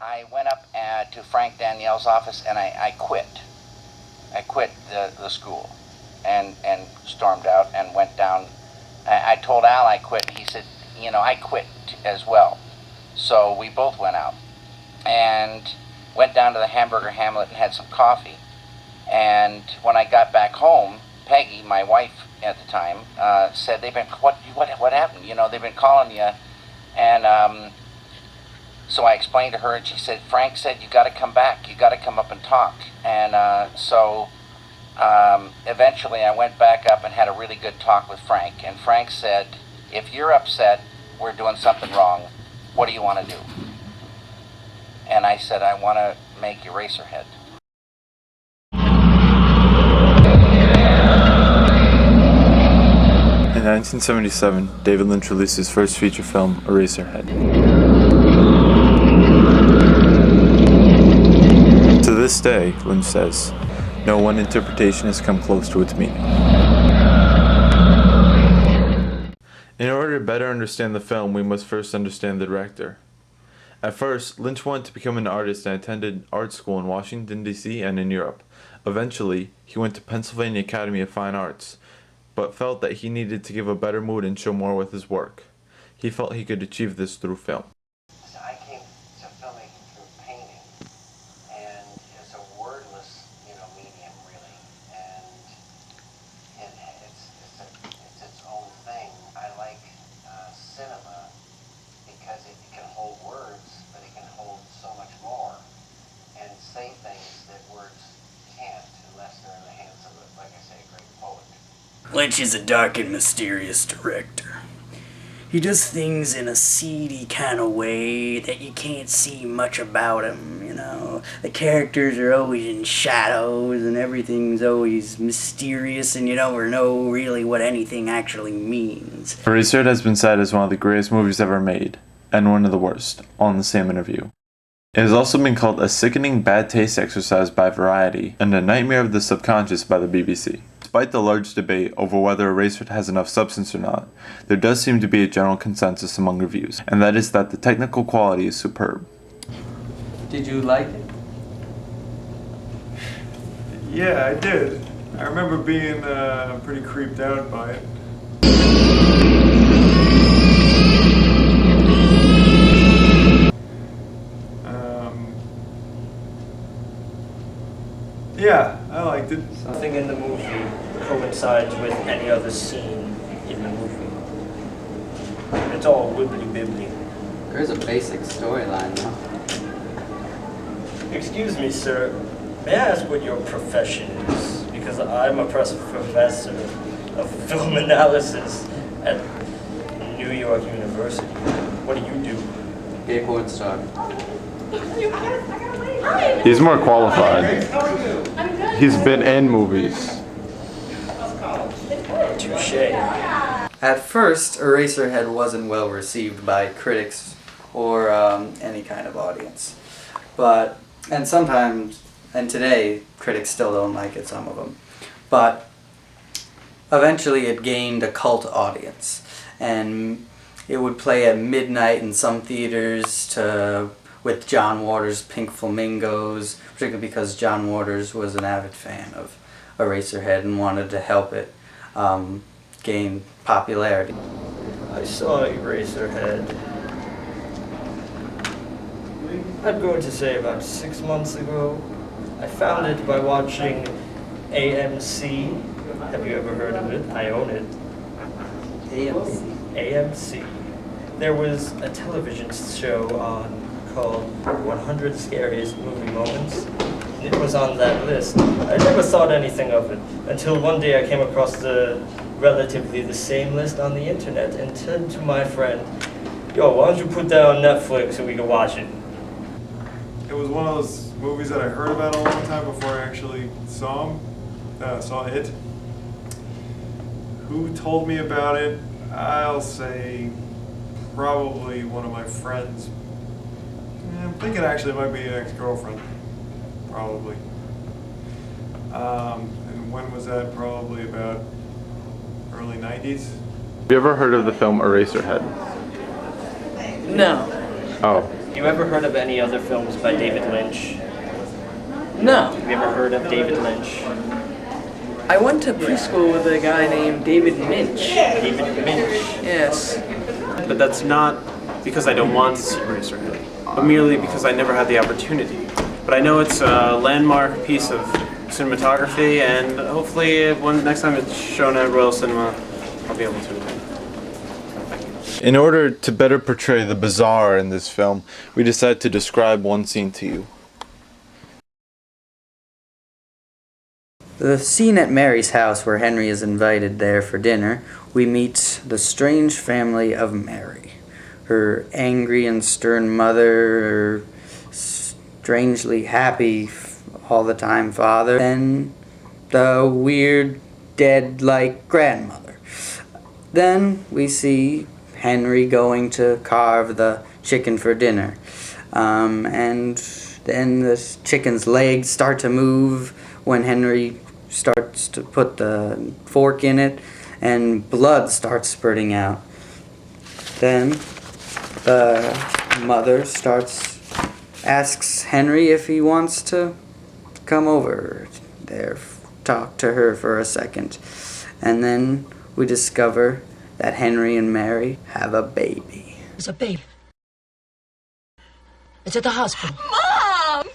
I went up to Frank Danielle's office and I quit. I quit the school and stormed out and went down. I told Al I quit, and he said, I quit as well. So we both went out and went down to the Hamburger Hamlet and had some coffee. And when I got back home, Peggy, my wife at the time, said, what happened? They've been calling you. And so I explained to her, and she said, Frank said, you got to come back. You got to come up and talk. And so eventually I went back up and had a really good talk with Frank. And Frank said, if you're upset, we're doing something wrong. What do you want to do? And I said, I want to make Eraserhead. In 1977, David Lynch released his first feature film, Eraserhead. To this day, Lynch says, no one interpretation has come close to its meaning. In order to better understand the film, we must first understand the director. At first, Lynch wanted to become an artist and attended art school in Washington, D.C. and in Europe. Eventually, he went to Pennsylvania Academy of Fine Arts, but felt that he needed to give a better mood and show more with his work. He felt he could achieve this through film. I came to filmmaking through painting, and it's a wordless, medium really, and it's its own thing. I like cinema because it can hold words, but it can hold so much more and say things that words can't unless they're in the hands of, like I say, a great poet. Lynch is a dark and mysterious director. He does things in a seedy kind of way that you can't see much about him, The characters are always in shadows and everything's always mysterious and you never know really what anything actually means. Eraserhead has been cited as one of the greatest movies ever made, and one of the worst, all in the same interview. It has also been called a sickening bad taste exercise by Variety and a nightmare of the subconscious by the BBC. Despite the large debate over whether Eraserhead has enough substance or not, there does seem to be a general consensus among reviews, and that is that the technical quality is superb. Did you like it? Yeah, I did. I remember being pretty creeped out by it. Yeah, I liked it. Nothing in the movie coincides with any other scene in the movie. It's all wibbly-bibbly. There's a basic storyline, though. Excuse me, sir. May I ask what your profession is? Because I'm a professor of film analysis at New York University. What do you do? Gay porn star. He's more qualified. He's been in movies. Touché. At first, Eraserhead wasn't well received by critics or any kind of audience. And today, critics still don't like it, some of them. But eventually it gained a cult audience. And it would play at midnight in some theaters with John Waters' Pink Flamingos, particularly because John Waters was an avid fan of Eraserhead and wanted to help it gain popularity. I saw Eraserhead. I'm going to say about 6 months ago. I found it by watching AMC. Have you ever heard of it? I own it. AMC. AMC. There was a television show on called 100 Scariest Movie Moments. It was on that list. I never thought anything of it until one day I came across relatively the same list on the internet and said to my friend, yo, why don't you put that on Netflix so we can watch it? It was one of those movies that I heard about a long time before I actually saw it. Who told me about it? I'll say probably one of my friends. I'm thinking actually it might be an ex-girlfriend. Probably. And when was that? Probably about early 90s. Have you ever heard of the film Eraserhead? No. Oh. You ever heard of any other films by David Lynch? No. Have you ever heard of David Lynch? I went to preschool with a guy named David Lynch. David Lynch. Yes. But that's not because I don't want to see Eraserhead, but merely because I never had the opportunity. But I know it's a landmark piece of cinematography, and hopefully when next time it's shown at Royal Cinema, I'll be able to attend. In order to better portray the bizarre in this film, we decided to describe one scene to you. The scene at Mary's house where Henry is invited there for dinner, we meet the strange family of Mary. Her angry and stern mother, her strangely happy all the time father, and the weird dead-like grandmother. Then we see Henry going to carve the chicken for dinner. And then the chicken's legs start to move when Henry starts to put the fork in it, and blood starts spurting out. Then the mother asks Henry if he wants to come over there, talk to her for a second. And then we discover that Henry and Mary have a baby. There's a baby. It's at the hospital. Mom!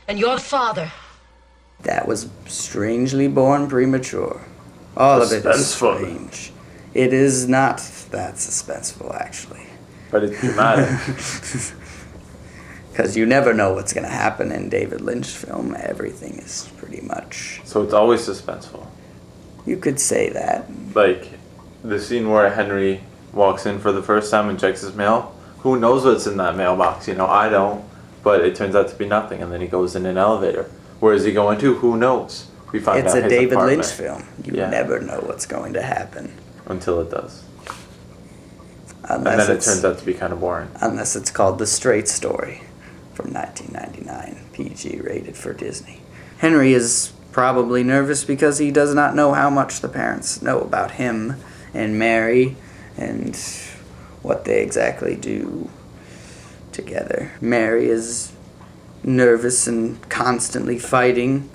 And your father. That was strangely born premature. All of it is Suspenseful. strange. It is not that suspenseful, actually. But it's dramatic. Because you never know what's going to happen in David Lynch film. Everything is pretty much... So it's always suspenseful. You could say that. Like the scene where Henry walks in for the first time and checks his mail. Who knows what's in that mailbox? You know, I don't. But it turns out to be nothing, and then he goes in an elevator. Where is he going to? Who knows? We find It's out a his David apartment. Lynch film. You Yeah. never know what's going to happen. Until it does. Unless And then it it's- turns out to be kind of boring. Unless it's called The Straight Story from 1999, PG rated for Disney. Henry is probably nervous because he does not know how much the parents know about him and Mary and what they exactly do together. Mary is nervous and constantly fighting,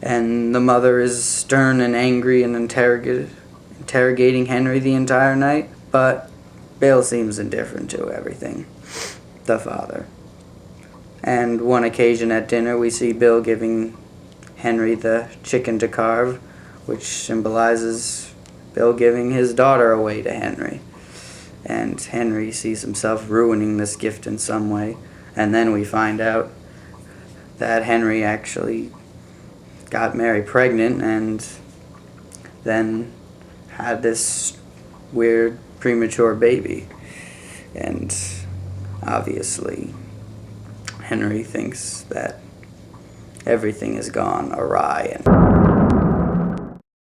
and the mother is stern and angry and interrogating Henry the entire night, but Bill seems indifferent to everything, the father. And one occasion at dinner we see Bill giving Henry the chicken to carve, which symbolizes Bill giving his daughter away to Henry. And Henry sees himself ruining this gift in some way, and then we find out that Henry actually got Mary pregnant and then had this weird premature baby. And obviously Henry thinks that everything has gone awry.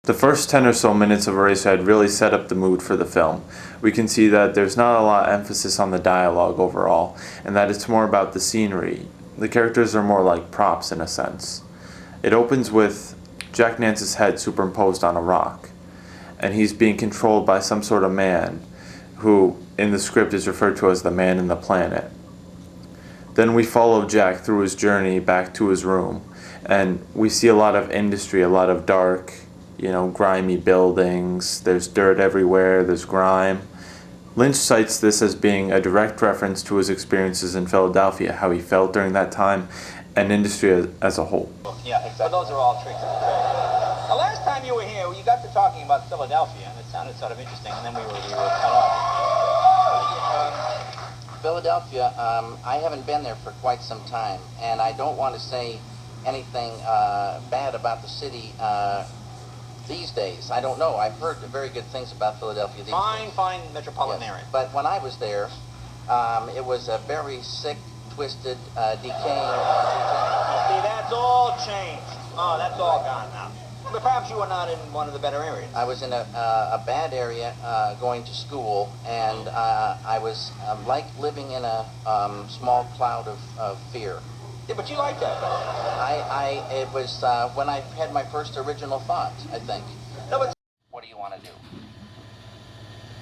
The first 10 or so minutes of Eraserhead really set up the mood for the film. We can see that there's not a lot of emphasis on the dialogue overall, and that it's more about the scenery. The characters are more like props in a sense. It opens with Jack Nance's head superimposed on a rock, and he's being controlled by some sort of man, who in the script is referred to as the man in the planet. Then we follow Jack through his journey back to his room, and we see a lot of industry, a lot of dark, grimy buildings. There's dirt everywhere, there's grime. Lynch cites this as being a direct reference to his experiences in Philadelphia, how he felt during that time, and industry as a whole. Yeah, exactly. But those are all tricks of the trade. The last time you were here, you got to talking about Philadelphia, and it sounded sort of interesting, and then we were cut off. Philadelphia, I haven't been there for quite some time, and I don't want to say anything bad about the city these days. I don't know. I've heard very good things about Philadelphia these days. Fine metropolitan area. But when I was there, it was a very sick, twisted, decaying... See, that's all changed. Oh, that's all gone now. But perhaps you were not in one of the better areas. I was in a bad area going to school, and I was like living in a small cloud of fear. Yeah, but you like that, though. It was when I had my first original thought, I think. No, but what do you want to do?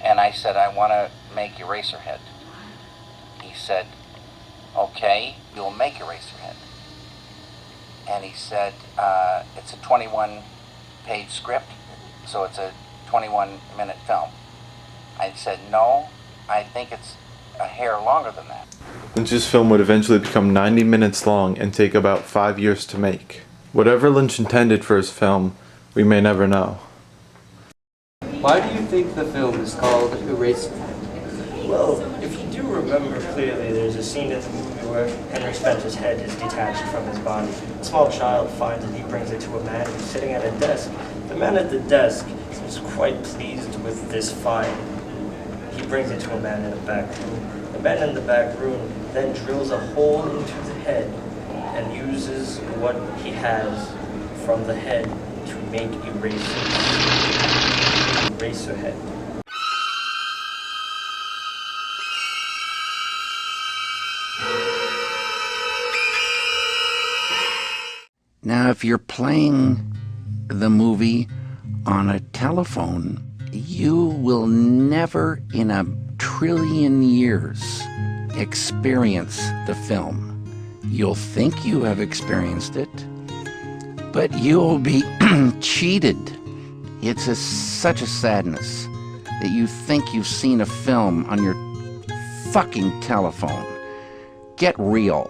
And I said, I want to make Eraserhead. He said, okay, you'll make Eraserhead. And he said, it's a 21-page script, so it's a 21-minute film. I said, no, I think it's a hair longer than that. Lynch's film would eventually become 90 minutes long and take about 5 years to make. Whatever Lynch intended for his film, we may never know. Why do you think the film is called Eraserhead? Well, if you do remember clearly, there's a scene in the movie where Henry Spencer's head is detached from his body. A small child finds it, he brings it to a man who's sitting at a desk. The man at the desk seems quite pleased with this find. He brings it to a man in the back room. The man in the back room then drills a hole into the head and uses what he has from the head to make Eraserhead. Now, if you're playing the movie on a telephone, you will never in a trillion years experience the film. You'll think you have experienced it, but you'll be cheated. It's such a sadness that you think you've seen a film on your fucking telephone. Get real.